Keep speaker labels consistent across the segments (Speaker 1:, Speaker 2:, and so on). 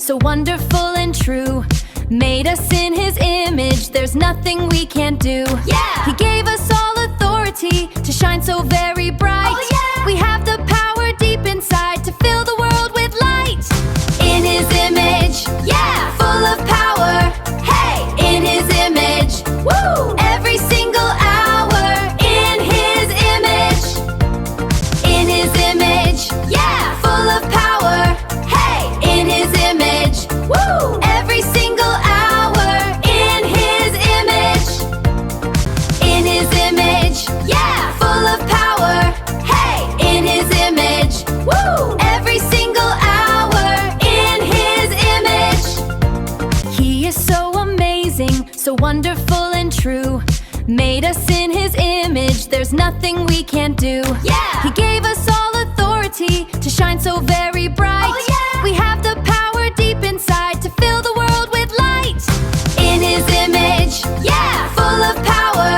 Speaker 1: so wonderful and true. Made us in His image, there's nothing we can't do.
Speaker 2: Yeah!
Speaker 1: He gave us all authority to shine so very bright.
Speaker 2: Oh, yeah!
Speaker 1: We have the power deep inside to fill the world with light. In His image,
Speaker 2: Yeah!
Speaker 1: full of power.
Speaker 2: Hey!
Speaker 1: In His image,
Speaker 2: Woo!
Speaker 1: every single hour. In His image, in His image,
Speaker 2: Yeah!
Speaker 1: full of power.
Speaker 2: Hey!
Speaker 1: In His image,
Speaker 2: Woo!
Speaker 1: every single hour. In His image, in His image,
Speaker 2: Yeah!
Speaker 1: full of power.
Speaker 2: Hey!
Speaker 1: In His image,
Speaker 2: Woo!
Speaker 1: every single hour. In His image, He is so amazing, so wonderful and true. Made us in His image, there's nothing we can't do.
Speaker 2: Yeah!
Speaker 1: He gave us all authority to shine so very bright.
Speaker 2: Oh, yeah!
Speaker 1: We have the power deep inside to fill the world with light. In His image,
Speaker 2: Yeah!
Speaker 1: full of power.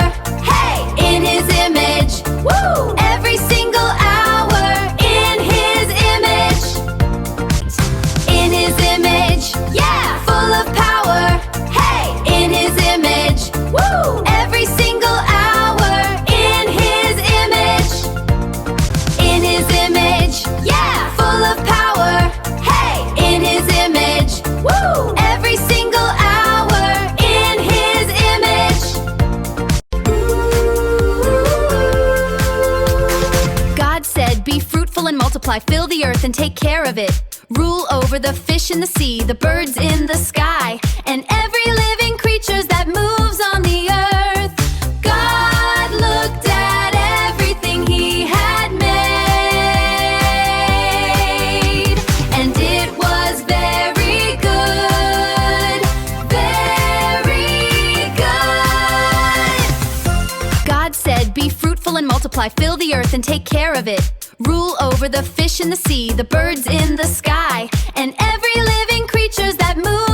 Speaker 2: Hey!
Speaker 1: In His image,
Speaker 2: Woo!
Speaker 1: every single hour. In His image, in His image,
Speaker 2: Yeah!
Speaker 1: full of power.
Speaker 2: Hey!
Speaker 1: In His image,
Speaker 2: Woo!
Speaker 1: every single hour. In His image, in His image,
Speaker 2: Yeah!
Speaker 1: full of power.
Speaker 2: Hey!
Speaker 1: In His image,
Speaker 2: Woo!
Speaker 1: every single hour. In His image. God said, "Be fruitful and multiply, fill the earth and take care of it. Rule over the fish in the sea, the birds in the sky, and every living creature that moves on the earth." God looked at everything He had made, and it was very good, very good. God said, "Be fruitful and multiply, fill the earth and take care of it. Rule over the fish in the sea, the birds in the sky, and every living creature that moves